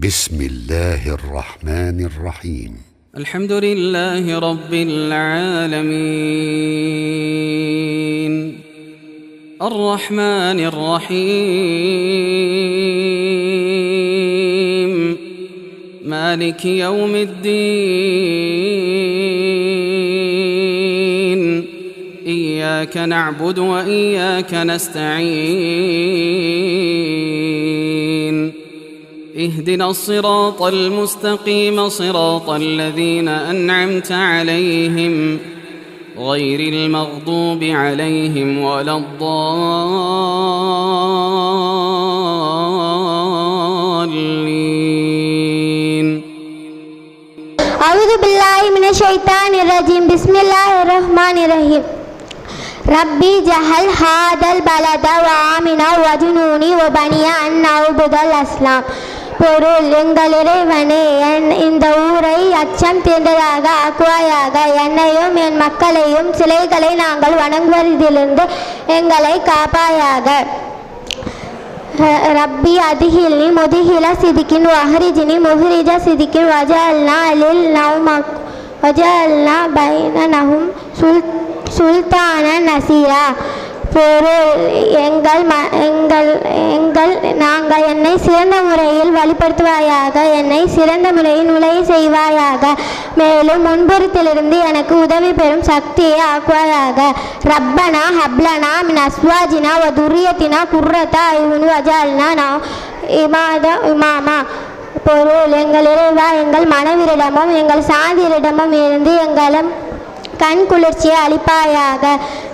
بسم الله الرحمن الرحيم. الحمد لله رب العالمين الرحمن الرحيم مالك يوم الدين إياك نعبد وإياك نستعين اهدنا الصراط المستقيم صراط الذين أنعمت عليهم غير المغضوب عليهم ولا الضالين. أعوذ بالله من الشيطان الرجيم. بسم الله الرحمن الرحيم. ربي جعل هذا البلد آمنا واجنبني وبني أن نعبد الأصنام. பொருள், எங்கள் இறைவனே, இந்த ஊரை அச்சம் தீர்ந்ததாக ஆக்குவாயாக. என்னையும் என் மக்களையும் சிலைகளை நாங்கள் வணங்குவதிலிருந்து எங்களை காப்பாயாக. ரப்பி அதிஹில்னி முதிஹில சிதிக்கின் வஹரிஜினி முஹரிஜ சிதிக்கின் வஜஅல்னா பைனனஹும் சுல்தான நசீரா. பொருள், நாங்கள் என்னை சிறந்த முறையில் வழிபடுத்துவாயாக. என்னை சிறந்த முறையில் நுழைய செய்வாயாக. மேலும் முன்புறத்திலிருந்து எனக்கு உதவி பெறும் சக்தியை ஆக்குவாயாக. ரப்பனா ஹப்லனா மின் அஸ்வாஜினா வ துர்ரியத்தினா குர்ரத அயுன் வஜஅல்னா இமாமா. பொருள், எங்கள் இறைவா, எங்கள் மனைவியிடமும் எங்கள் சாதியிடமும் இருந்து எங்களும் கண் குளிர்ச்சியை அளிப்பாயாக.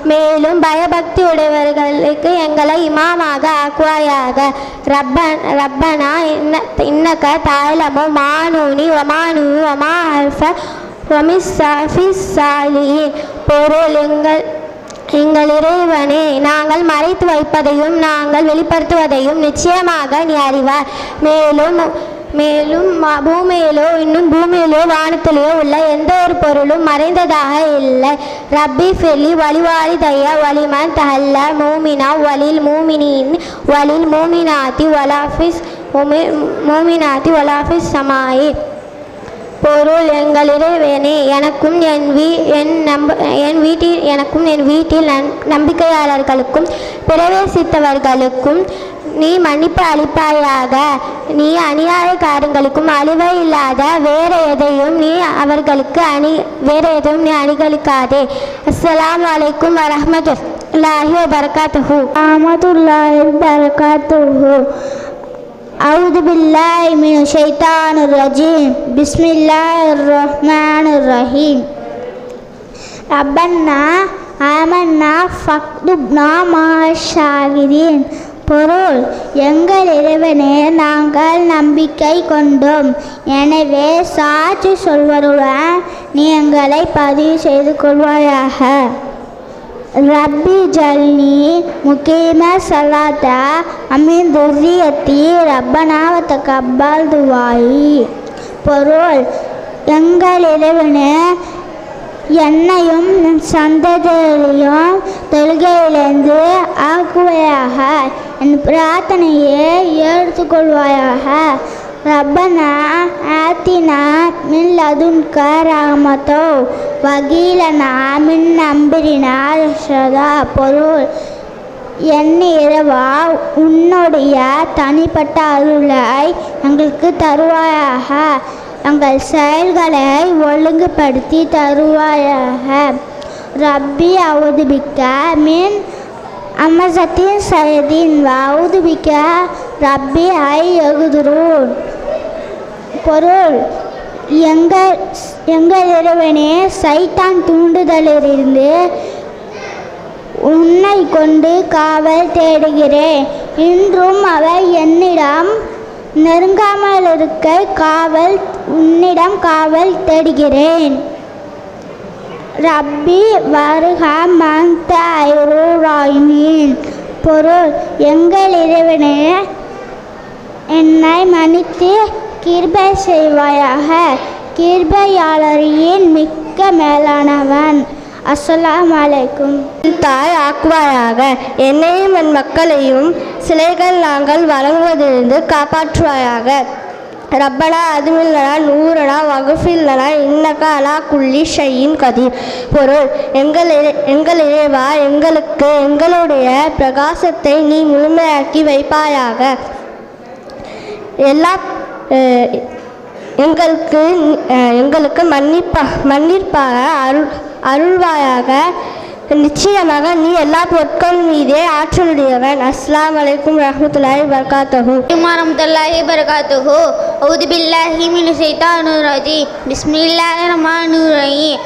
மேலும் பயபக்தி உடையவர்களுக்கு எங்களை இமாமாக ஆக்குவாயாக. ரப்பனா இன்னக தாயலமோ மானூனி ஒமானு ஒமா அல்ஃப ஒமிஸ் சாலியின். பொருள், எங்கள் இறைவனே, நாங்கள் மறைத்து வைப்பதையும் நாங்கள் வெளிப்படுத்துவதையும் நிச்சயமாக நீ அறிவார். மேலும் பூமியிலோ இன்னும் பூமியிலோ வானத்திலோ உள்ள எந்த ஒரு பொருளும் மறைந்ததாக இல்லை. ரப்பி ஃபெல்லி வலிவாரி தைய வலிமன் தஹல்ல மூமினா வலில் மூமினின் வலில் மூமினாத்தி வலாஃபிஸ் சமாயி. பொருள், எங்கள் இறைவனே, எனக்கும் என் வீட்டில் நம்பிக்கையாளர்களுக்கும் பிரவேசித்தவர்களுக்கும் நீ மன்னிப்பு அளிப்பாயாக. நீ அநியாயக்காரங்களுக்கும் அழிவை இல்லாத வேற எதையும் நீ அணிகளிக்காதே. அஸ்ஸலாமு அலைக்கும் வரஹ்மத்துல்லாஹி வபரகாத்துஹு. أعوذ بالله من الشيطان الرجيم. بسم الله الرحمن الرحيم. ربنا آمنا فاكتبنا مع الشاهدين. பொருள், எங்கள் இறைவனே, நாங்கள் நம்பிக்கை கொண்டோம், எனவே சாட்சி சொல்வதுடன் நீ எங்களை பதிவு செய்து கொள்வாயாக. ரப்பி ஜல்னி முகீம சலாத்தா அமீன் துர்ரியத்தி ரப்பனா வ தகப்பல் துஆஇ. பொருள், எங்கள் இறைவனே, என்னையும் சந்ததியையும் தொழுகையிலிருந்து ஆக்குவாயாக. என் பிரார்த்தனையை எடுத்துக்கொள்வாயாக. ரப்பனா ஆத்தினா மின் லதுன்க ரஹ்மத்தோ வகீலனா மின் அம்ரினா ரஷதா. பொருள், என் இறைவா, உன்னுடைய தனிப்பட்ட அருளை எங்களுக்கு தருவாயாக. எங்கள் செயல்களை ஒழுங்குபடுத்தி தருவாயாக. ரப்பி அவுது பிக்க மின் அமசத்தின் சயதின் வவுது பிக்க ரப்பி ஐ யகுதுரூன். பொருள், எங்கள் இறைவனே, சைத்தான் தூண்டுதலிலிருந்து உன்னை கொண்டு காவல் தேடுகிறேன். இன்றும் அவர் என்னிடம் நெருங்காமல் இருக்க உன்னிடம் காவல் தேடுகிறேன். ரப்பி வர்ஹம் அன்த ஐருர் ராஹிமீன். பொருள், எங்கள் இறைவனே, என்னை மன்னித்து கிருபை செய்வாயாக. கிருபையாளரின் மிக்க மேலானவன். அஸ்ஸலாமு அலைக்கும். தாய் ஆக்குவாயாக. என்னையும் என் மக்களையும் சிலைகள் நாங்கள் வழங்குவதிலிருந்து காப்பாற்றுவாயாக. ரப்பனா அதுமில்லனா நூறனா வகுஃபில்லனா இன்னக அலா குல்லி ஷையின் கதீர். பொருள்: எங்கள் இறைவா, எங்களுக்கு எங்களுடைய பிரகாசத்தை நீ முழுமையாக்கி வைப்பாயாக. எல்லா எங்களுக்கு மன்னிப்பாக அருள்வாயாக. நிச்சயமாக நீ எல்லா பொருட்கள் மீதே ஆற்றலுடையவன். அஸ்ஸலாமு அலைக்கும் வரஹ்மத்துல்லாஹி வபரகாத்துஹு. வரஹ்மத்துல்லாஹி வபரகாத்துஹு. அஊது பில்லாஹி மினஷ் ஷைத்தானிர் ரஜீம். பிஸ்மில்லாஹிர் ரஹ்மானிர் ரஹீம்.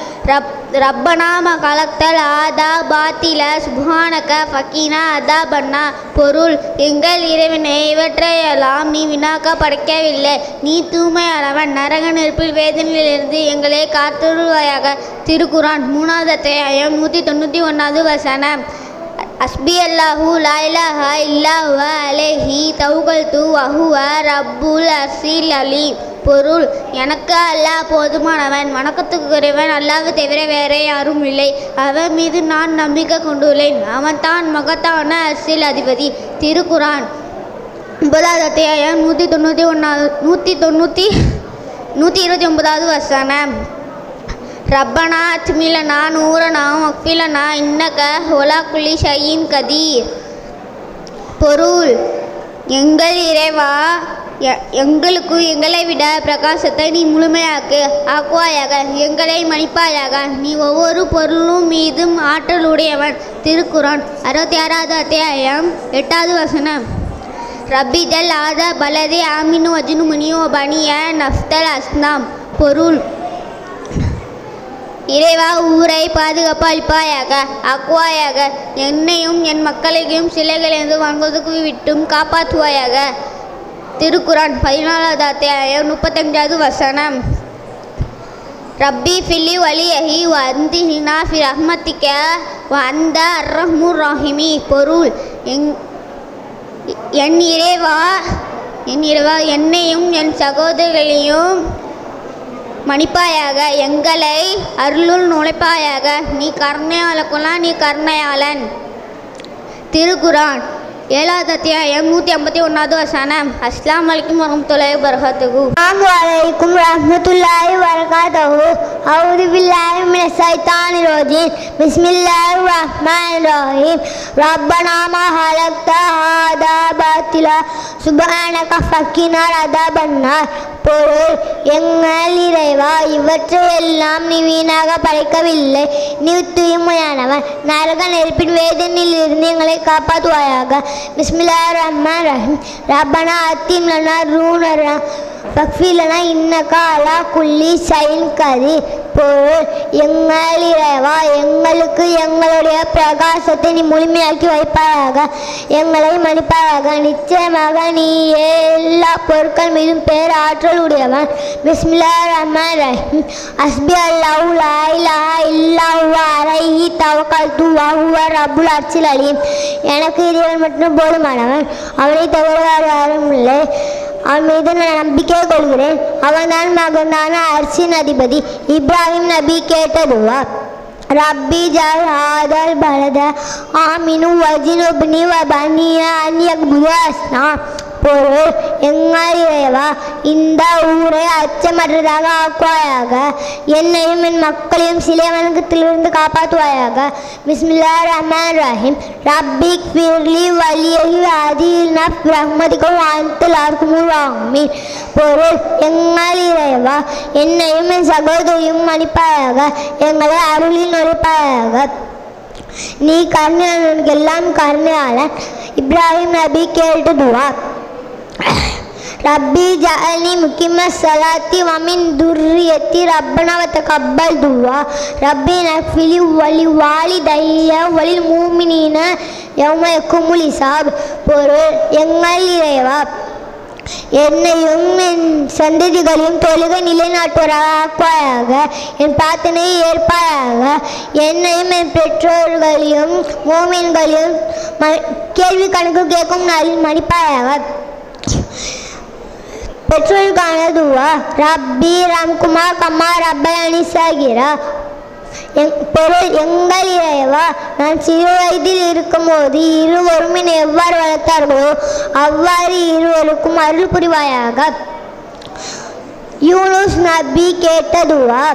ரப்பனா மகலக்தல் ஆதா பாத்தில சுப்ஹானக ஃபகீனா அதாபன்னா. பொருள்: எங்கள் இறைவனே, இவற்றையெல்லாம் நீ வினாக்க படைக்கவில்லை, நீ தூய்மையானவன். நரக நெருப்பில் வேதனையிலிருந்து எங்களை காத்துருவாயாக. திருக்குரான் 3வது அத்தியாயம் 191வது வசனம். அஸ்பி அல்லாஹு லா இலாஹா இல்லா ஹுவ அலைஹி தவக்கல்து வஹுவ ரப்புல் அர்ஷில் அலீம். பொருள்: எனக்கு அல்லாஹ் போதுமானவன், வணக்கத்துக்குரியவன், அல்லாஹ்வை தவிர வேறே யாரும் இல்லை, அவன் மீது நான் நம்பிக்கை கொண்டுள்ளேன், அவன் தான் மகத்தான அர்ஷில் அதிபதி. திருக்குரான் 9வது அத்தியாயம் 129வது வசனம். ரப்பனா அத்மிலனா நூறனா மக்ஃபிலனா இன்னக ஹலா குல்லி ஷையின் கதீர். பொருள்: எங்கள் இறைவா, எங்களுக்கு எங்களை விட பிரகாசத்தை நீ ஆக்குவாயாக. எங்களை மன்னிப்பாயாக. நீ ஒவ்வொரு பொருளும் மீதும் ஆற்றலுடையவன். திருக்குரான் 66வது அத்தியாயம் 8வது வசனம். ரப்பி ஜல் ஆதா பலதே ஆமினு வஜ்னு முனியோ பனிய நஃப்தல் அஸ்னாம். பொருள்: இறைவா, ஊரை பாதுகாப்பு அளிப்பாயாக, ஆக்குவாயாக. என்னையும் என் மக்களையும் சிலைகளிலிருந்து வணங்குவதற்கு விட்டும் காப்பாற்றுவாயாக. திருக்குரான் 14வது அத்தியாயம் 35வது வசனம். ரப்பி ஃபில்லி வலியஹி வந்திஹினா ஃபி ரஹ்மத்திக வந்த அர்ரஹ்முர் ரஹீமி. பொருள்: என் இறைவா, என்னையும் என் சகோதரர்களையும் மன்னிப்பாயாக, எங்களை அருளுள் நுழைப்பாயாக. நீ கருணையாளன். திருக்குரான் 7வது அத்தியாயம் 151வது வசனம். அஸ்ஸலாமு அலைக்கும் வரஹ்மத்துல்லாஹி வபரகாத்துஹு. அலைக்கும் வரஹ்மத்துல்லாஹி வபரகாத்துஹு. அஊது பில்லாஹி மினஷ் ஷைத்தானிர் ரஜீம். பிஸ்மில்லாஹிர் ரஹ்மானிர் ரஹீம். ரப்பனா மா ஹலக்த ஹாதா பாத்திலா சுப்ஹானக ஃபகினா அதாபன்னா. பொருள்: எங்கள் இறைவா, இவற்றையெல்லாம் நீ வீணாக படைக்கவில்லை, நீ தூய்மையானவன். நரக நெருப்பின் வேதனையிலிருந்து எங்களை காப்பாற்றுவாயாக. பிஸ்மில்லாஹிர் ரஹ்மானிர் ரஹீம். ரப்பனா அத்திம் லனா ரூனனா ஃபக்ஃபிலனா இன்னக அலா குல்லி ஷையின் கதீர். பொருள்: எங்கள் இறைவா, எங்களுக்கு எங்களுடைய பிரகாசத்தை நீ முழுமையாக்கி வைப்பாயாக. எங்களை மன்னிப்பாயாக. நிச்சயமாக நீ எல்லா பொருட்கள் மீதும் பேராற்றல் உடையவன். பிஸ்மில்லாஹிர் ரஹ்மானிர் ரஹீம். அஸ்பி அல்லாஹு லா இலாஹா இல்லா ஹுவ அலைஹி தவக்கல்து வஹுவ ரப்புல் அர்ஷில் அலீம். எனக்கு இறைவன் மட்டும் போதுமானவன், அவனை தவிர யாரும் இல்லை, அவன் மீது நான் நம்பிக்கை கொள்கிறேன், அவன்தான் மகனான அர்ஷின் அதிபதி. இப்ராஹிம் நபி கேட்ட துவா. ரப்பி ஜல் ஹாதல் பலத ஆமினு வஜ்னுப்னி வபனிய அன் யக்புது அஸ்னாம். பொருள்: எங்கள் இறைவா, இந்த ஊரை அச்சமற்றதாக ஆக்குவாயாக. என்னையும் என் மக்களையும் சிலை வணக்கத்திலிருந்து காப்பாற்றுவாயாக. பிஸ்மில்லாஹிர் ரஹ்மானிர் ரஹீம். ரப்பிக் ஃபிர்லி வலியஹி அதில்னா ரஹ்மதிக வஅன்தல் அர்ஹமுர் ரஹீம். பொருள்: எங்கள் இறைவா, என்னையும் என் சகோதரியும் மன்னிப்பாயாக, எங்களை அருளில் நுழைப்பாயாக. நீ கருணையாளனுக்கு எல்லாம் கருணையாளன். இப்ராஹிம் நபி கேட்ட துவா. ரப்பி ஜஅல்னி முக்கிம ஸலாத்தி வ மின் துர்ரியத்தி ரப்பனா வ தகப்பல் துஆ. ரப்பி நஃபிலி வலி வாலிதைய வலில் மூமினீன யௌம யகுமுல் ஹிசாப். பொருள்: எங்கள் இறைவா, என்னையும் என் சந்ததிகளையும் தொழுகை நிலைநாட்டுவராக ஆக்குவாயாக. என் பிரார்த்தனையை ஏற்பாயாக. என்னையும் என் பெற்றோர்களையும் மூமின்களையும் கேள்வி கணக்கு கேட்கும் நாளில் மன்னிப்பாயாக. பெற்றோருக்கான துவா. ரப்பி ரம்குமா கம்மா ரப்பயானி சகீரா. பொருள்: எங்கள் இறைவா, நான் சிறு வயதில் இருக்கும்போது இருவரும் என்னை எவ்வாறு வளர்த்தார்களோ அவ்வாறு இருவருக்கும் அருள் புரிவாயாக. யூனுஸ் நபி கேட்ட துவா.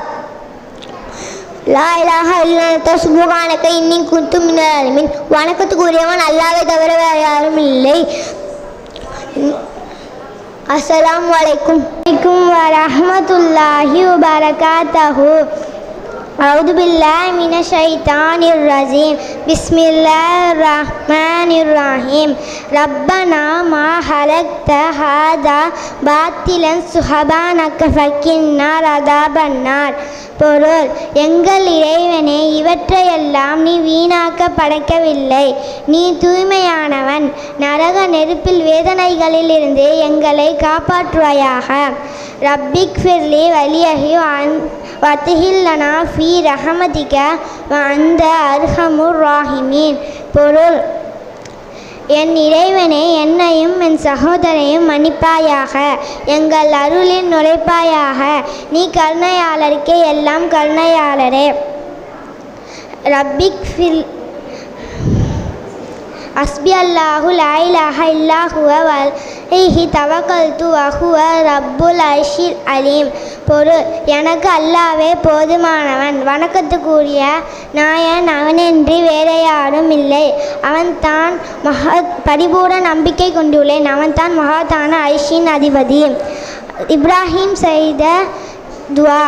லா இலாஹா இல்லா அன்த சுப்ஹானக இன்னி குன்து மினல் ஆலிமீன். வணக்கத்துக்குரியவன் அல்லாஹ்வை தவிர வேறு யாரும் இல்லை. அஸ்ஸலாமு அலைக்கும் வரஹ்மத்துல்லாஹி வபரகாத்துஹு. அவுது பில்லாஹி மினஷ் ஷைத்தானிர் ரஜீம். பிஸ்மில்லாஹிர் ரஹ்மானிர் ரஹீம். ரப்பனா மா ஹலக்த ஹாதா பாத்திலன் சுப்ஹானக ஃபக்கின்னா அஸாபன்னார். பொருள்: எங்கள் இறைவனே, இவற்றையெல்லாம் நீ வீணாக்க படைக்கவில்லை, நீ தூய்மையானவன். நரக நெருப்பில் வேதனைகளில் இருந்து எங்களை காப்பாற்றுவாயாக. ரப்பிக் ஃபிர்லி வலியஹி வத்ஹில்லனா ஃபீ ரஹமதிக வ அன்த அர்ஹமுர் ராஹிமீன். பொருள்: என் இறைவனே, என்னையும் என் சகோதரையும் மன்னிப்பாயாக, எங்கள் அருளில் நுழைப்பாயாக, நீ கருணையாளருக்கே எல்லாம் கருணையாளரே. ரப்பிக் ஃபில் அஸ்பி அல்லாஹு லா இலாஹா இல்லா ஹுவ அலைஹி தவக்கல்து வஹுவ ரப்புல் அர்ஷில் அலீம். பொருள்: எனக்கு அல்லாஹ்வே போதுமானவன், வணக்கத்துக்குரிய நாயன் அவனின்றி வேறு யாரும் இல்லை. அவன் தான் பரிபூர்ண நம்பிக்கை கொண்டுள்ளேன், அவன் தான் மகாதான அர்ஷின் அதிபதி. இப்ராஹிம் செய்த துவா.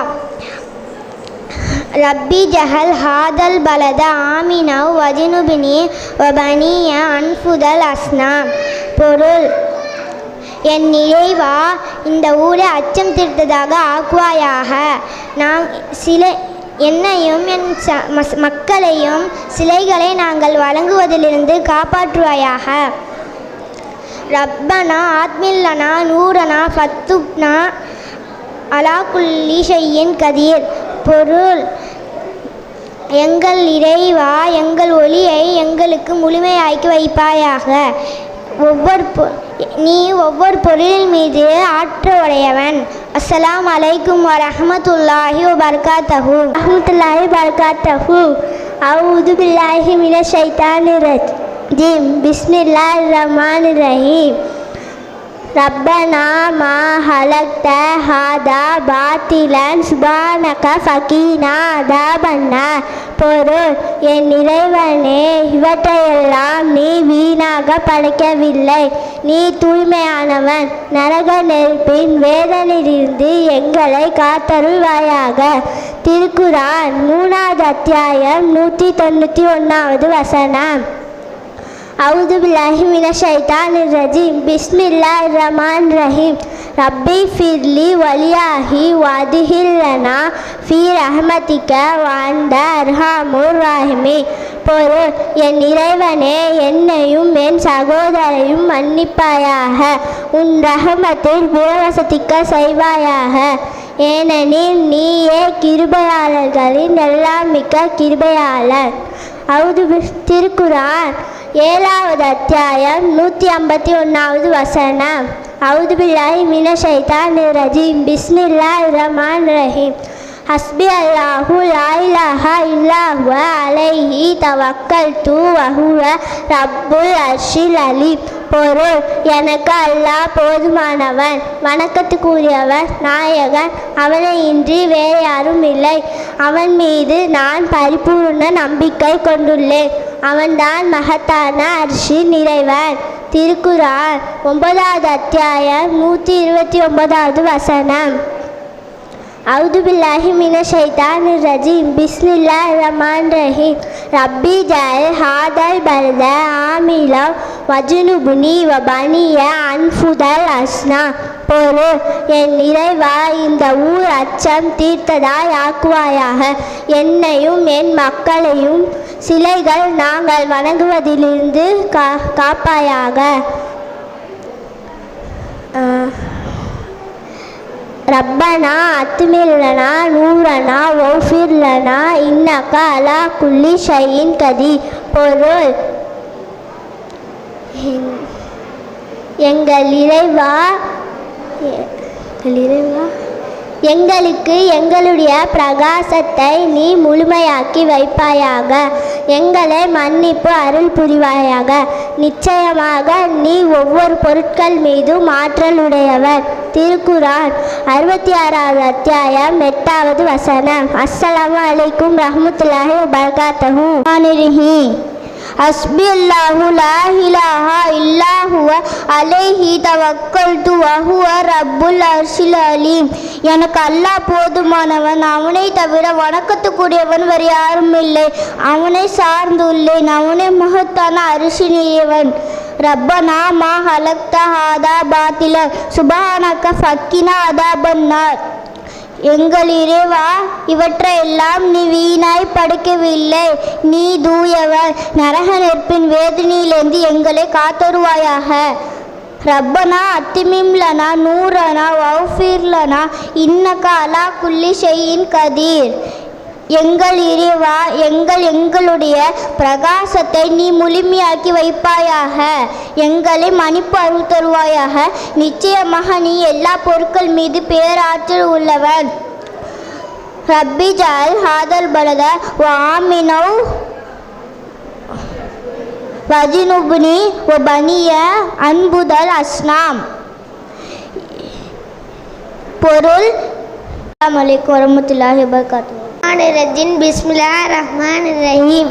ரப்பி ஜஹல் ஹாதல் பலத ஆமினவ் வஜினுபினி வபனிய அன்ஃபுதல் அஸ்னாம். பொருள்: என் இறைவா, இந்த ஊரை அச்சம் தீர்த்ததாக ஆக்குவாயாக. என்னையும் என் மக்களையும் சிலைகளை நாங்கள் வழங்குவதிலிருந்து காப்பாற்றுவாயாக. ரப்பனா ஆத்மில்லனா நூரனா ஃபத்துப்னா அலா குல்லி ஷையின் கதீர். பொருள்: எங்கள் இறைவா, எங்கள் ஒளியை எங்களுக்கு முழுமையாக்கி வைப்பாயாக. நீ ஒவ்வொரு பொருளின் மீது ஆற்றல் உடையவன். அஸ்ஸலாமு அலைக்கும் வரஹ்மத்துல்லாஹி வபரகாத்துஹு. அஊது பில்லாஹி மினஷ் ஷைத்தானிர் ரஜீம். பிஸ்மில்லாஹிர் ரஹ்மானிர் ரஹீம். ரப்பனா மா ஹலக்த ஹாதா பாத்திலன் சுப்ஹானக ஃபகீனா அஸாபன்னார். பொருள்: என் இறைவனே, இவற்றையெல்லாம் நீ வீணாக படைக்கவில்லை, நீ தூய்மையானவன். நரக நெருப்பின் வேதனையிலிருந்து எங்களை காத்தருள்வாயாக. திருக்குரான் 3வது அத்தியாயம் 191வது வசனம். அவுது பில்லாஹி மினஷ் ஷைத்தானிர் ரஜீம். பிஸ்மில்லாஹிர் ரஹ்மானிர் ரஹீம். ரப்பி ஃபிர்லி வலியாஹி வத்ஹில்லனா ஃபீ ரஹமதிக வ அன்த அர்ஹமுர் ராஹிமீன். பொருள்: என் இறைவனே, என்னையும் என் சகோதரையும் மன்னிப்பாயாக, உன் ரஹமத்தில் பிரவசிக்க செய்வாயாக, ஏனெனில் நீயே கிருபையாளர்களின் எல்லாம் மிக்க கிருபையாளர். திருக்குரான் 7வது அத்தியாயம் 151வது வசனம். அவுது பில்லாஹி மினஷ் ஷைத்தானிர் ரஜீம். பிஸ்மில்லாஹிர் ரஹ்மானிர் ரஹீம். ஹஸ்பி அல்லாஹு லா இலாஹா இல்லா ஹுவ அலைஹி தவக்கல்து வஹுவ ரப்புல் அர்ஷில் அலீம். பொருள்: எனக்கு அல்லாஹ் போதுமானவன், வணக்கத்துக்குரியவன் நாயகன் அவனை இன்றி வேறு யாரும் இல்லை. அவன் மீது நான் பரிபூர்ண நம்பிக்கை கொண்டுள்ளேன், அவன்தான் மகத்தான அர்ஷின் இறைவன். திருக்குரான் 9வது அத்தியாயம் 129வது வசனம். அவுது பில்லாஹி மினஷ் ஷைத்தானிர் ரஜீம். பிஸ்மில்லாஹிர் ரஹ்மானிர் ரஹீம். ரப்பி ஜஅல் ஹாதல் பலத ஆமிலவ் வஜ்னுபுனி வபனிய அன்ஃபுதல் அஸ்னா. பொருள்: என் இறைவா, இந்த ஊர் அச்சம் தீர்த்ததாய் ஆக்குவாயாக, என்னையும் என் மக்களையும் சிலைகள் நாங்கள் வணங்குவதிலிருந்து காப்பாயாக. ரப்பனா அத்மில்லனா நூரனா வஃபிர்லனா இன்னக அலா குல்லி ஷையின் கதீர். பொருள்: எங்கள் இறைவா, எங்களுக்கு எங்களுடைய பிரகாசத்தை நீ முழுமையாக்கி வைப்பாயாக, எங்களை மன்னிப்பு அருள் புரிவாயாக. நிச்சயமாக நீ ஒவ்வொரு பொருட்கள் மீதும் ஆற்றல் உடையவர். திருக்குரான் 66வது அத்தியாயம் 8வது வசனம். அஸ்ஸலாமு அலைக்கும் ரஹ்மத்துல்லாஹி வ பரகாத்துஹு. ஹஸ்பி அல்லாஹு லா இலாஹா இல்லா ஹுவ அலைஹி தவக்கல்து வ ஹுவ ரப்புல் அர்ஷில் அலீம். எனக்கு அல்லாஹ் போதுமானவன், அவனை தவிர வணக்கத்துக்குரியவன் வேறு யாரும் இல்லை, அவனை சார்ந்துள்ளேன், அவனை மகத்தான அரிசினியவன். ரப்பனா மா ஹலக்த ஹாதா பாத்தில சுபஹானக ஃபக்கினா அதாபன்னார். எங்கள் இறைவா, இவற்றையெல்லாம் நீ வீணாய் படைக்கவில்லை, நீ தூயவர், நரக நெருப்பின் வேதனையிலிருந்து எங்களை காத்தருவாயாக. ரப்பனா அத்திமிம் லனா நூரனா வஃபிர் லனா இன்னக அலா குல்லி ஷைஇன் கதீர். எங்கள் இறைவா, எங்களுடைய பிரகாசத்தை நீ முழுமையாக்கி வைப்பாயாக, எங்களை மன்னிப்பு அருள் தருவாயாக. நிச்சயமாக நீ எல்லா பொருட்கள் மீது பேராற்றல் உள்ளவன். ரப்பி ஜஅல் ஹாதல் பலத வ ஆமினௌ வஜினுப்னி வ பனிய அன்புதல் அஸ்னாம். பொருள். அஸ்ஸலாமு அலைக்கும் வரஹ்மத்துல்லாஹி வ பரகாத்துஹு. பிஸ்மில்லாஹிர்ரஹ்மானிர்ரஹீம்.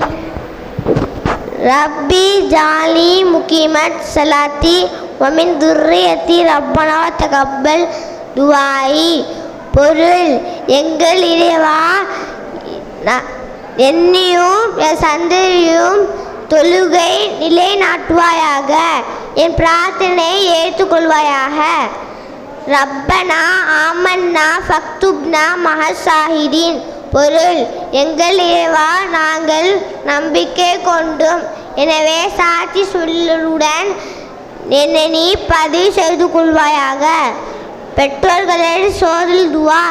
ரப்பி ஜாலி முகீமத் ஸலாத்தி வ மின் துர்ரியத்தி ரப்பனா தகப்பல் துஆஇ. பொருள். எங்கள் இறைவா, என்னையும் என் சந்ததியும் தொழுகை நிலைநாட்டுவாயாக, என் பிரார்த்தனை ஏற்றுக்கொள்வாயாக. ரப்பனா ஆமன்னா ஃபக்துப்னா மஹஷாஹிதீன். பொருள். எங்கள் இறைவா, நாங்கள் நம்பிக்கை கொண்டோம், எனவே சாட்சி சொல்லுடன் என்னை நீ பதிவு செய்து கொள்வாயாக. பெற்றோர்களின் சோதல் துவா.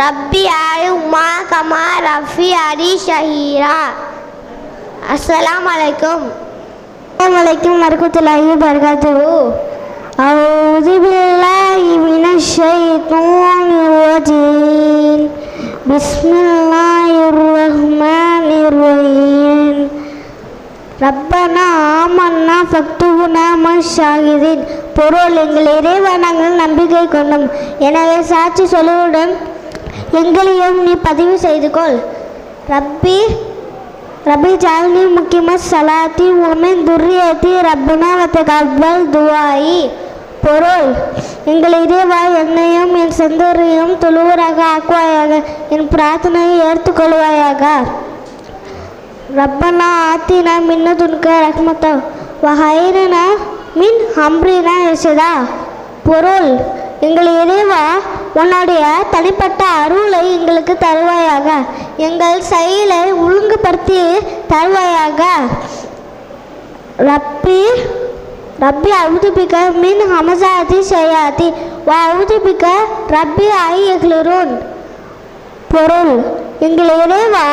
ரப்பி ஆரி உமா கமா ரஃபி அரி ஷஹீரா. அஸ்ஸலாமு அலைக்கும். அஸ்ஸலாமு அலைக்கும் வரஹ்மத்துல்லாஹி வ பரகாத்துஹு. அஊது பில்லாஹி மினஷ் ஷைத்தானிர் ரஜீம். பிஸ்மில்லாஹிர் ரஹ்மானிர் ரஹீம். ரப்பனா ஆமன்னா ஃபக்துபுனா மஷாஹிதீன். பொருள். எங்கள் இறைவா, நாங்கள் நம்பிக்கை கொண்டோம், எனவே சாட்சி சொல்லுடன் எங்களையும் நீ பதிவு செய்து கொள். ரப்பி ஜஅல்னி முகீமஸ் ஸலாத்தி வ மின் துர்ரியத்தி ரப்பனா வ தகப்பல் துஆஇ. பொருள். எங்கள் இறைவா, என்னையும் என் சந்ததியையும் தொழுவராக ஆக்குவாயாக, என் பிரார்த்தனையை ஏற்றுக்கொள்வாயாக. ரப்பனா ஆத்தினா மின்னதுன்க ரஹ்மத்தா வ ஹைரனா மின் அம்ரினா ரஷதா. பொருள். எங்கள் இறைவா, உன்னுடைய தனிப்பட்ட அருளை எங்களுக்கு தருவாயாக, எங்கள் செயலை ஒழுங்குபடுத்தி தருவாயாக. ரப்பி அவுதுபிக மின் ஹமசாதி ஷயாத்தி வ அவுதுபிக ரப்பி ஐ யஹ்லுரூன். பொருள். எங்கள் இறைவா,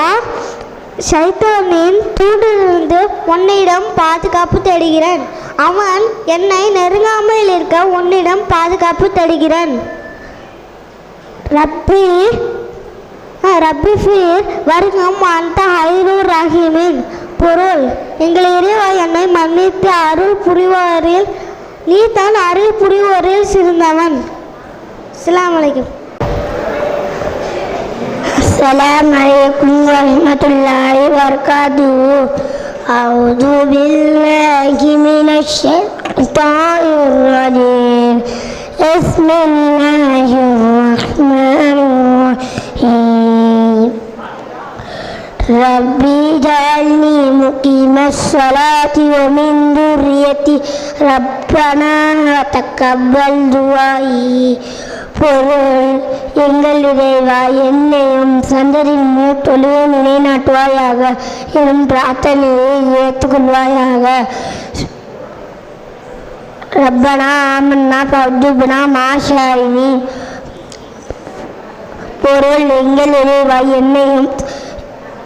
ஷைத்தானின் தூண்டிலிருந்து உன்னிடம் பாதுகாப்பு தேடுகிறேன், அவன் என்னை நெருங்காமல் இருக்க உன்னிடம் பாதுகாப்பு தேடுகிறேன். ரப்பி ஃபீர் வருகம் அந்த ஹைரூர் ரஹீமின். பொருள். எங்கள் இறைவா, என்னை மன்னித்து அருள் புரிவோரில் நீ தான் அருள் புரிவோரில் சிறந்தவன். அஸ்ஸலாமு அலைக்கும். அஸ்ஸலாமு அலைக்கும் வரஹ்மத்துல்லாஹி வ பரகாத்துஹு. அஊது பில்லாஹி மினஷ் ஷைத்தானிர் ரஜீம். பிஸ்மில்லாஹிர் ரஹ்மானிர் ரஹீம். ரப்பி ஜஅல்னி முகீமஸ் ஸலாத்தி வ மின் துர்ரியத்தி ரப்பனா வ தகப்பல் துஆஇ. பொருள். எங்கள் இறைவா, என்னையும் சந்ததியும் தொழுகை நிலைநாட்டுவாயாக, என் பிரார்த்தனையை ஏற்றுக்கொள்வாயாக. ரப்பனா ஆமன்னா ஃபக்துப்னா மஷாஹிதீன். பொருள். எங்கள் இறைவா, என்னையும்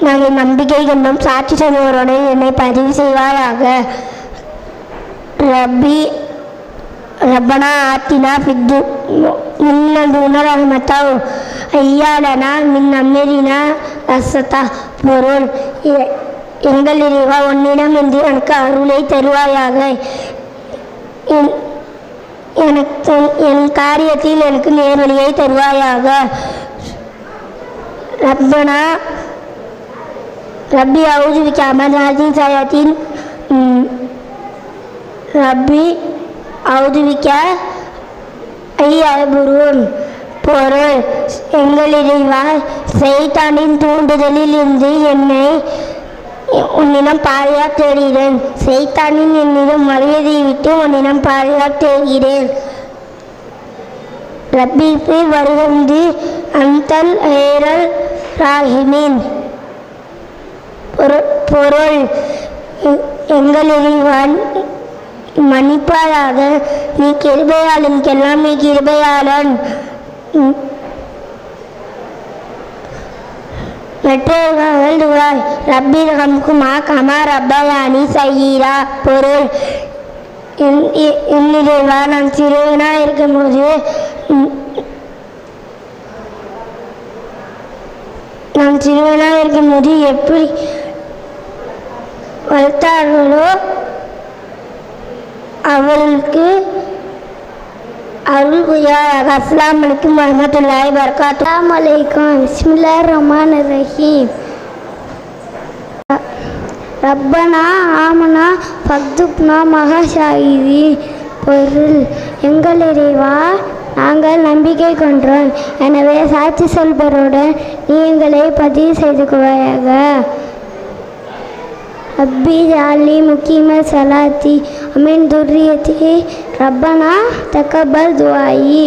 நாங்கள் நம்பிக்கை கொண்டோம், சாட்சி சொல்லுவருடன் என்னை பதிவு செய்வாயாக. ரப்பனா ஆத்தினா மின்னதுன ரஹ்மத்தா ஐயாலனா மின் அம்ரினா ரஸதா. பொருள். எங்கள் இறைவா, உன்னிடம் என்று எனக்கு அருளை தருவாயாக, என் காரியத்தில் எனக்கு நேர்வழியை தருவாயாக. ரப்பி அவுது பிக்க அமர்நாத்தின் சயத்தின் ரப்பி அவுது பிக்க ஐயபுரூன். பொருள்: எங்கள் இறைவா, சைத்தானின் தூண்டுதலில் இருந்து என்னை உன்னிடம் பாதுகாப்பு தேடுகிறேன். சைத்தானின் என்னிடம் மரியாதையை விட்டு உன்னிடம் பாதுகாப்பு தேடுகிறேன். ரப்பிக்கு வருகந்து அந்தல் ஏரல் ராஹிமீன். பொருள்: எங்கள் இறைவன் மன்னிப்பாயாக, நீ கிருபையாளனுக்கெல்லாம் நீ கிருபையாளன். மற்றவர்கள் துவாய் ரப்பி ரஹம்குமா கமா ரப்பயானி சயீரா. பொருள்: என் இறைவா, நான் சிறுவனாக இருக்கும்போது எப்படி வளர்த்தார்களோ அவர்களுக்கு அருள் புரிவாயாக. அஸ்ஸலாமு அலைக்கும் வரஹ்மத்துல்லாஹி வபரகாத்துஹு. அஸ்ஸலாமு அலைக்கும். பிஸ்மில்லாஹிர் ரஹ்மானிர் ரஹீம். ரப்பனா ஆமனா ஃபக்துப்னா மகாஷாஹிதி. பொருள்: எங்கள் இறைவா, நாங்கள் நம்பிக்கை கொண்டோம், எனவே சாட்சி சொல்பவருடன் நீ எங்களை பதிவு செய்து கொள்வாயாக. ரப்பி ஜஅல்னி முகீம ஸலாத்தி வமின் துர்ரியத்தி ரப்பனா தக்கபல் துஆஇ.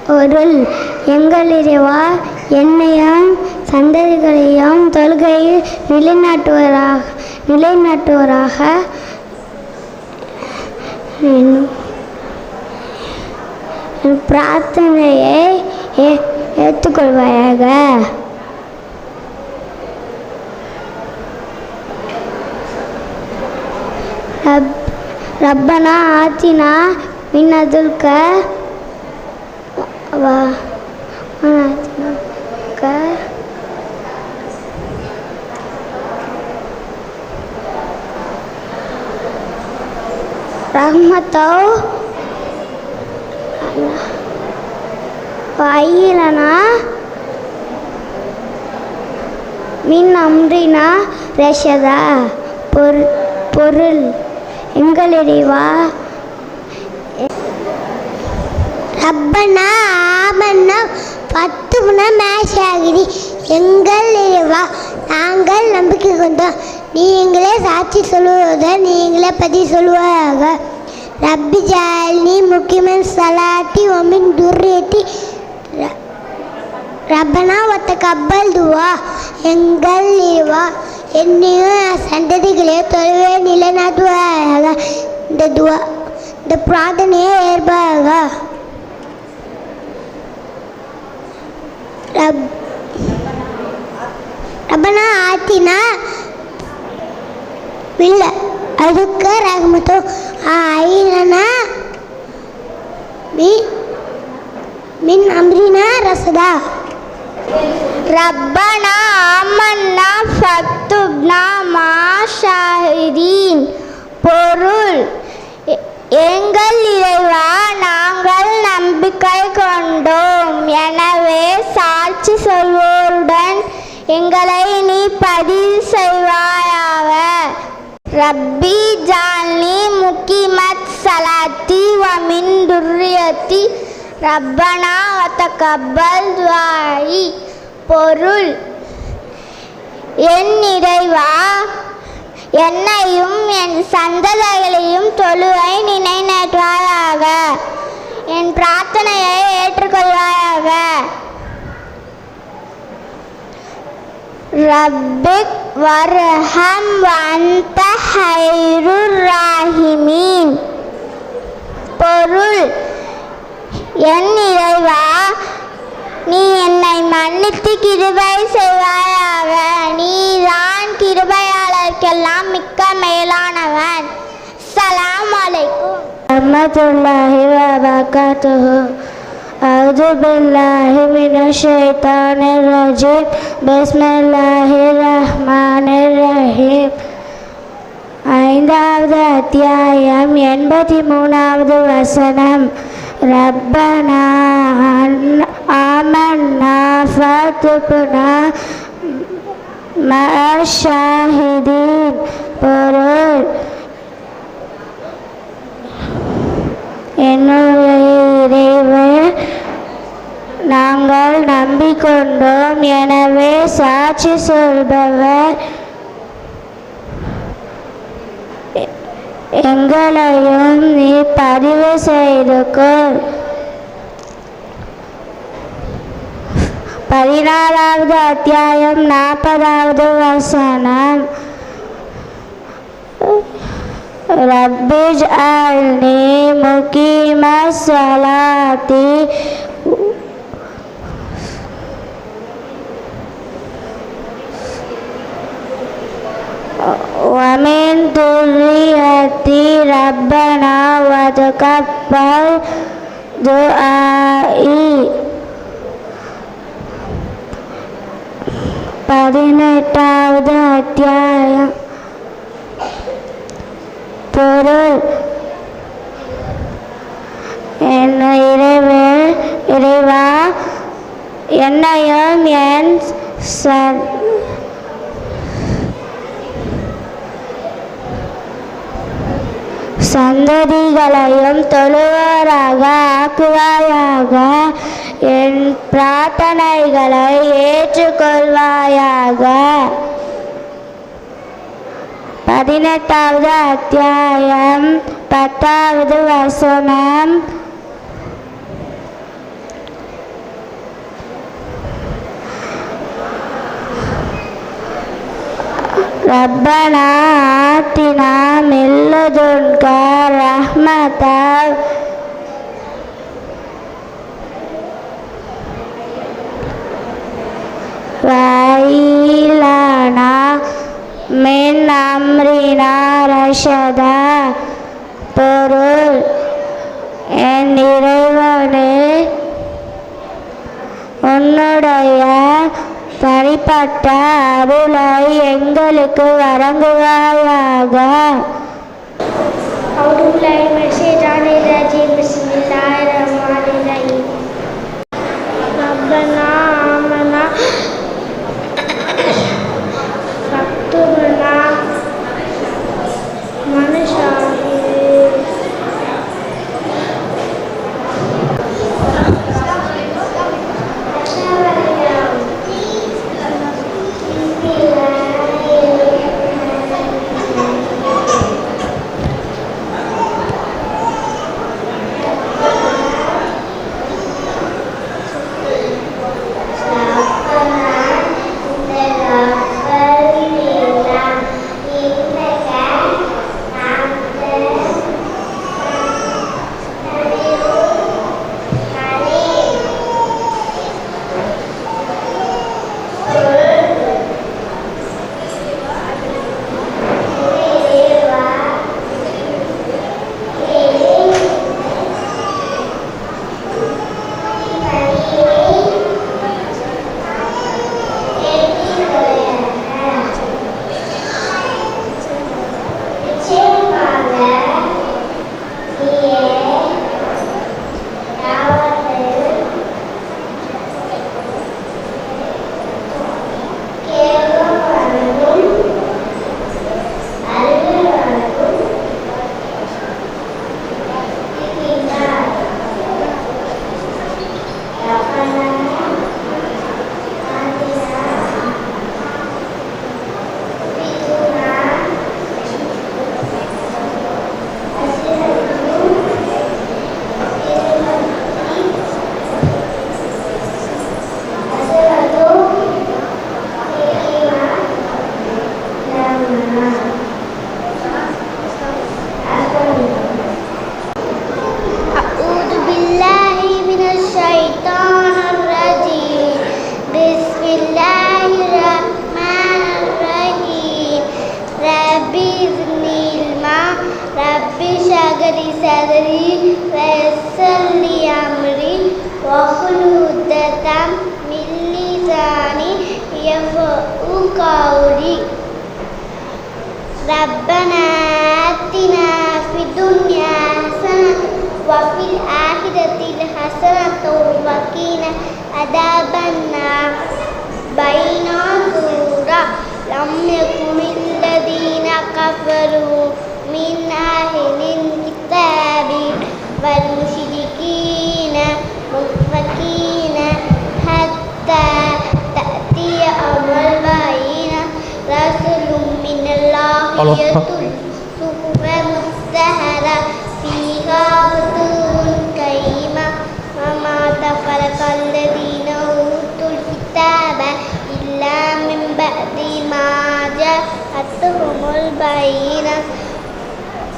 பொருள்: எங்கள் இறைவா, என்னையும் சந்ததிகளையும் தொழுகையில் நிலைநாட்டுவராக என் பிரார்த்தனையை ஏற்றுக்கொள்வாயாக. ரப்பனா ஆத்தினா மின்னதுல்க ரஹ்மத்தோ வயிலனா மின் அம்ரினா ரஷதா. பொருள்: எங்கள் இறைவா, ரப்பனா ஆமன்னா ஃபக்துப்னா மஷாஹிதி. எங்கள் இறைவா, நாங்கள் நம்பிக்கை கொண்டோம், நீ எங்களே சாட்சி சொல்லுவதுடன் நீ எங்களே பதிவு சொல்லுவாயாக. ரப்பி ஜஅல்னி முகீம ஸலாத்தி வமின் துர்ரியத்தி ரப்பனா வத்தகப்பல் துஆ. எங்கள் இறைவா, என்னையும் சந்ததிகளையும் தொழுவே நிலைநாட்டுவாயாக. இந்த பிரார்த்தனையை ஏற்பாக. ரப்பனா ஆத்தினா இல்ல அதுக்கு ரஹ்மத்தோ ஐலனா மின் அம்ரினா ரசதா. ரப்பனா ஆமன்னா ஃபக்துப்னா மஷாஹிதீன். பொருள்: எங்கள் இறைவா, நாங்கள் நம்பிக்கை கொண்டோம், எனவே சாட்சி சொல்வோருடன் எங்களை நீ பதிவு செய்வாயாக. ரப்பி ஜஅல்னி முகீமத் ஸலாத்தி வமின் துர்ரியத்தி ரப்பனா வத்தகப்பல் துஆஇ. பொருள்: என் இறைவா, என்னையும் என் சந்ததிகளையும் தொழுவை நிலைநாட்டுவாயாக, என் பிரார்த்தனையை ஏற்றுக்கொள்வாயாக. ரப்பிக் வர்ஹம் வஅன்த ஹைருர் ராஹிமீன். பொருள்: என் இறைவா, நீ என்னை மன்னித்து கிருபை செய்வாயாக, நீதான் கிருபையாளருக்கெல்லாம் மிக்க மேலானவன். அஸ்ஸலாமு அலைக்கும் வரஹ்மத்துல்லாஹி வபரகாத்துஹு. அஊது பில்லாஹி மினஷ் ஷைத்தானிர் ரஜீம். பிஸ்மில்லாஹிர் ரஹ்மானிர் ரஹீம். 5வது அத்தியாயம் 83வது வசனம். ரப்பனா ஆமன்னா ஃபதுப்னா மஅஷாஹிதீன். பொருள்: என்னுடைய இறைவன், நாங்கள் நம்பிக்கொண்டோம், எனவே சாட்சி சொல்பவர் எங்களையும் நீ பதிவு செய்து கொள். 14வது அத்தியாயம் 40வது வசனம். ரப்பிஜ்அல்னி முகீமஸ் ஸலாத்தி வமின் துர்ரியத்தி ரப்பனா வதகப்பல் துஆஇ. 18வது அத்தியாயம். பொருள்: என் இறைவா, என்னையும் என் சந்ததிகளையும் தொழுவோராக ஆக்குவாயாக. என் பிரார்த்தனைகளை ஏற்றுக்கொள்வாயாக. 18வது அத்தியாயம் 10வது வசனம். ரப்பனா ஆத்தினா மின் லதுன்க ரஹ்மத்தன் வஹைலனா மின் அம்ரினா ரஷதா. பொருள்: என் இறைவனே, உன்னுடைய தனிப்பட்ட அருளை எங்களுக்கு வழங்குவாயாக. ரப்பனா ஆமனா ஃபக்துப்னா மஅஷாஹிதீன். صدري ويسر لي أمري واحلل عقدة من لساني يفقهوا قولي ربنا آتنا في الدنيا حسنة وفي الآخرة حسنة وقنا عذاب النار. بين سورة لم يكن الذين كفروا من أهل الكتاب والمشركين منفكين حتى تأتي أمر البينة. رسول من الله يتلو صحفا مطهرة فيها كتب قيمة وما تفرق الذين أوتوا الكتاب إلا من بعد ما جاءتهم البينة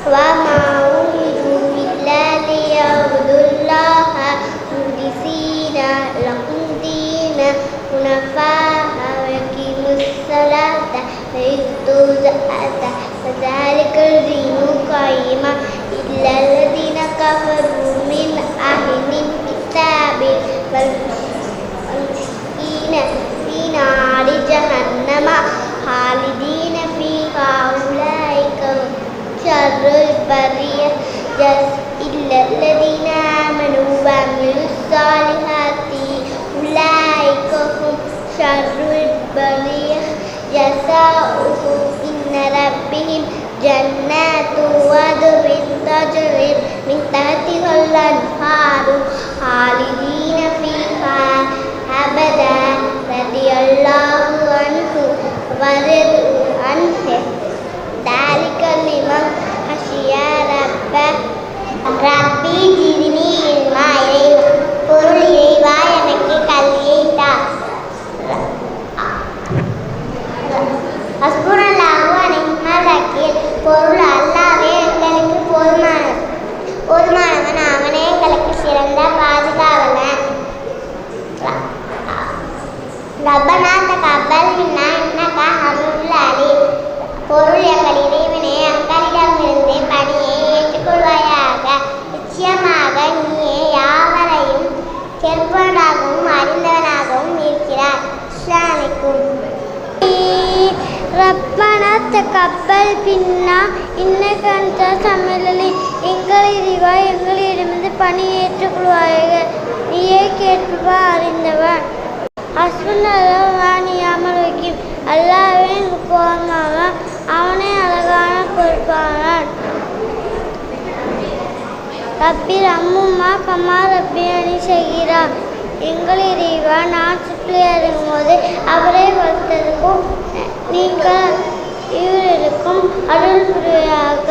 وما أمروا إلا ليعبدوا الله مخلصين له الدين حنفاء ويقيموا الصلاة ويؤتوا الزكاة وذلك الدين القيم. إلا الذين كفروا من أهل الكتاب والمشركين في نار جهنم خالدين فيها أولئك شر البرية. إلا الذين آمنوا وعملوا الصالحات أولئك هم شر البرية. جزاؤهم عند ربهم جنات عدن تجري من تحتها الأنهار خالدين فيها أبدا رضي الله عنه ورضوا عنه ذلك لمن خشي ربه. ரப்பி ஜிதினி இல்மா. பொருள் இறைவா எனக்கு கல்வியை தா. ஹஸ்புனல்லாஹு வ நிஅமல் வக்கீல். பொருள் அல்லாஹ்வே எங்களுக்கு போதுமானவன், அவனே எங்களுக்கு சிறந்த பாதுகாவலன். ரப்பனா தகப்பல் மின்னா இன்னக அன்தல் அலீம். பொருள் எங்கள் இறைவனே எங்களிடமிருந்து பணியை ஏற்றுக்கொள்வாயாக. நிச்சயமாக நீயே யாவரையும் கேட்பவனாகவும் அறிந்தவனாகவும் இருக்கிறார். இஸ்லாமிக்கும் ரப்பனா தகப்பல் மின்னா இன்னக அன்தல் சமீஉல். எங்கள் இறைவா எங்களிடமிருந்து பணியை ஏற்றுக்கொள்வாயாக. நீயே கேட்பவன் அறிந்தவன். ஹஸ்புனல்லாஹு வ நிஅமல் வக்கீல். அல்லாஹ்வே போதுமானவன், அவனே அழகான பொறுப்பாளன். ரப்பி ரம்முமா கமா ரப்பியானி சகீரா. எங்கள் இறைவா நான் சிப்பிளை அடங்கும்போது அவரை வளர்த்ததுக்கும் நீங்கள் இவர்களுக்கும் அருள் புரியாக.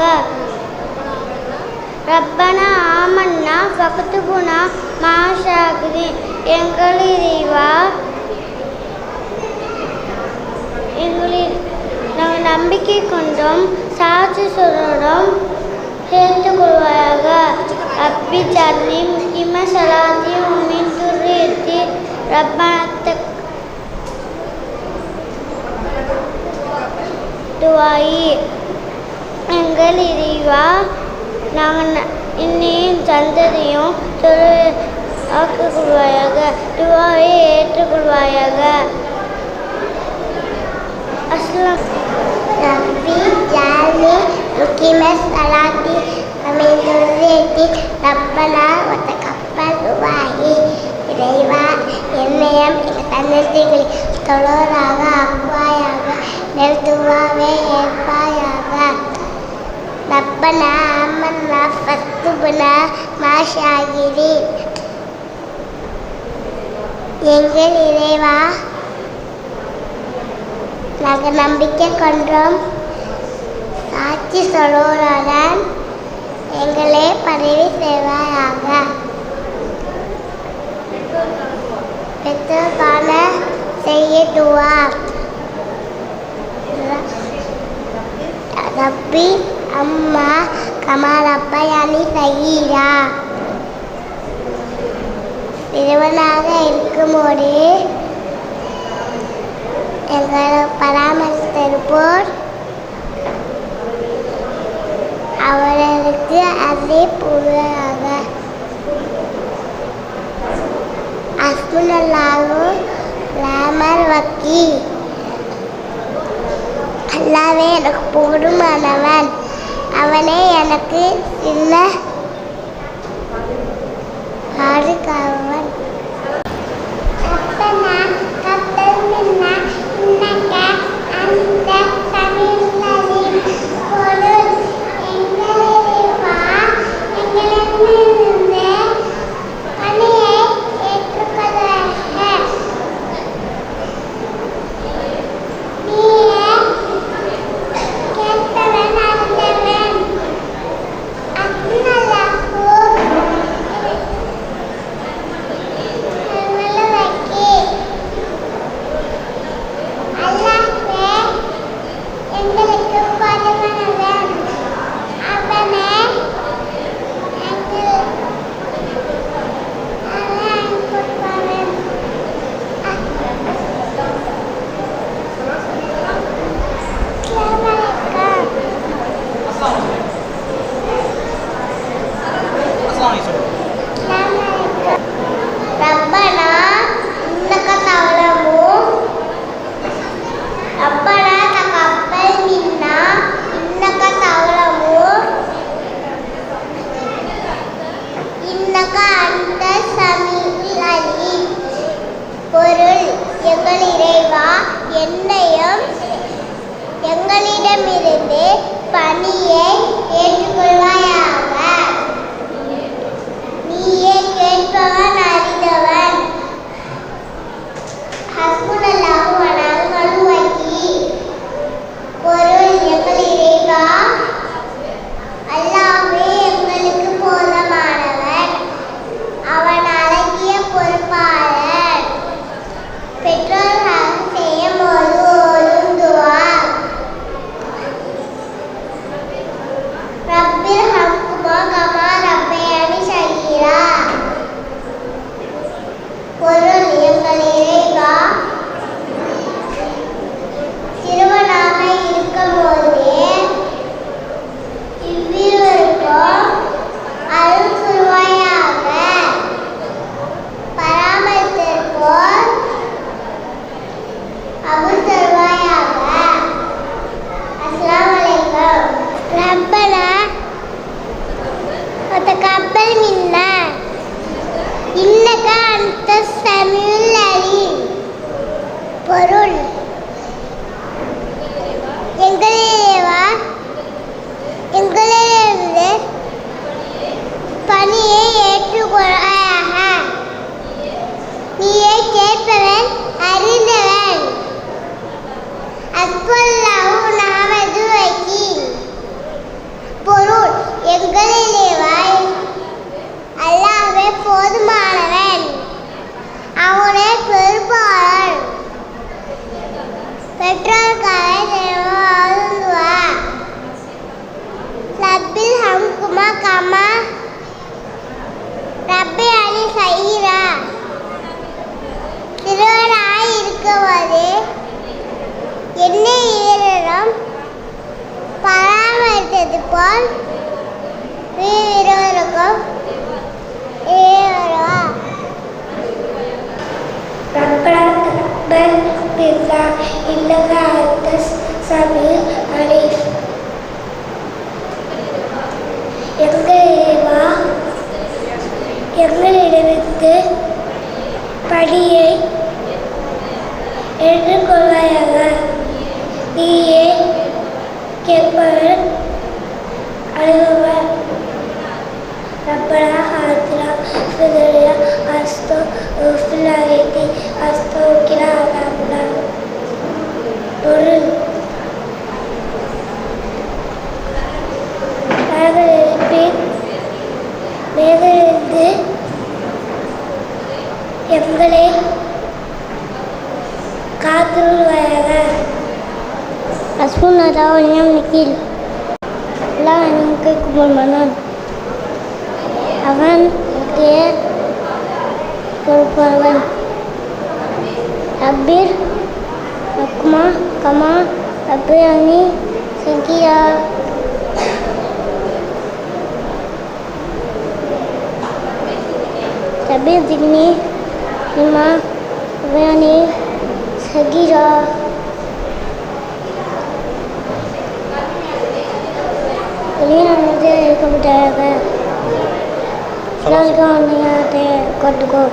ரப்பனா ஆமன்னா ஃபக்துபுனா மாஷாகிதீன். எங்கள் இறைவா நாங்கள் நம்பிக்கை கொண்டோம் சாட்சி சொல்றோம் சேர்த்துக்கொள்வாயாக. அப்பி ஜன்னி முக்கிம சலாத்தி உம்மின் துர்ரியத்தி ரப்பனத்தக் துவாயி. எங்கள் இறைவா நாங்கள் இன்னையும் சந்ததியும் ஆக்கிக்கொள்வாயாக. துவாயை ஏற்றுக்கொள்வாயாக. அஸ்லாம். ரப்பி ஜஅல்னி முகீம ஸலாத்தி வ மின் துர்ரியத்தி ரப்பனா வ தகப்பல் துஆஇ. இறைவா என்னையும் என் சந்ததிகளை தொழுவராக ஆக்குவாயாக. நெல் துவாவை ஏற்பாயாக. ரப்பனா ஆமன்னா ஃபக்துபுனா மாஷாகிதீன். எங்கள் இறைவா நாங்கள் நம்பிக்கை கொண்டோம் சாட்சி சொல்லுவதுடன் எங்களே பதவி செய்வாயாக. பெற்றோருக்கான செய்ய துவா. ரப்பி அம்மா கமா ரப்பயானி சகீரா. சிறுவனாக இருக்கும்போது எங்களை பராமரித்திருப்போர் அவர்களுக்கு அதே புகழாக. ஹஸ்புனல்லாஹு வ நிஅமல் வக்கீல். அல்லாவே எனக்கு போதுமானவன், அவனே எனக்கு இல்ல பாதுகாவன். என்னையும் எங்களிடமிருந்து பணியை ஏற்றுக்கொள்வாயாக. நீயே கேட்பவன் அறிந்தவன். ஹஸ்புனல்லாஹு வ நிஅமல் வக்கீல். பொருள் எங்கள் இறைவா, அல்லாஹ்வே எங்களுக்கு போதுமானவன், அவன் அழகிய பொறுப்பாளர். பெற்றோர்கள் செய்யும் ஓதும் துஆ. ரப்பிர் ஹம்குமா கமா ரப்பயானி ஸகீரா. பொருள் எங்கள் இறைவா, சிறுவனாக இருக்கும்போதே இவ்விருவருக்கும் அருள் புரிவாயாக. பராமரித்திருப்போர் அபுல் தருவாயாக. அஸ்ஸலாமு அலைக்கும். ரப்பனா வதகப்பல் மின்னா இன்னக அன்தஸ் ஸமீஉல் அலீம். பொருள் எங்கள் இறைவா, எங்களிடமிருந்து பணியை ஏற்றுக்கொள்வாயாக. நீயே கேட்பவன் அறிந்தவன். ஹஸ்புனல்லாஹு வ நிஅமல் வக்கீல். பொருள் எங்கள் இறைவா, அல்லாஹ்வே போதுமானவன், அவனே பொறுப்பாளர். பெற்றோர்களை ஓதும் துஆ. ரப்பில் ஹம்குமா கமா ரப்பயானி ஸகீரா. சிறுவனாய் இருக்கும்போது என்னை இருவரும் பராமரித்தது போல் இருவருக்கும் இறைவா. ரப்பனா தகப்பல் மின்னா இன்னக அன்தஸ் ஸமீஉல் அலீம். எங்கள் இறைவா, எங்களிடமிருந்து பணியை ஏற்றுக்கொள்வாயாக. நீயே கேட்பவன் அறிபவன். ரப்பனா ஆத்தினா ஃபிதுன்யா ஃபில் ஆகிரத்தி வகினா அஸாபன்னார். பொருள் மேலிருந்து எங்களை காத்துள்ளாயாக. ஹஸ்புனல்லாஹு வ நிஅமல் வக்கீல். அல்லாஹ் எனக்கு போதுமானவன், அவன் பொறுப்பாளன். ரப்பிர் ஹம்குமா கமா ரப்பயானி ஸகீரா. ரப்பி ஸித்னி இல்மா ரப்பயானி ஸகீரா. நீர் இருக்கப்பட்டாக கட்டுக்கோ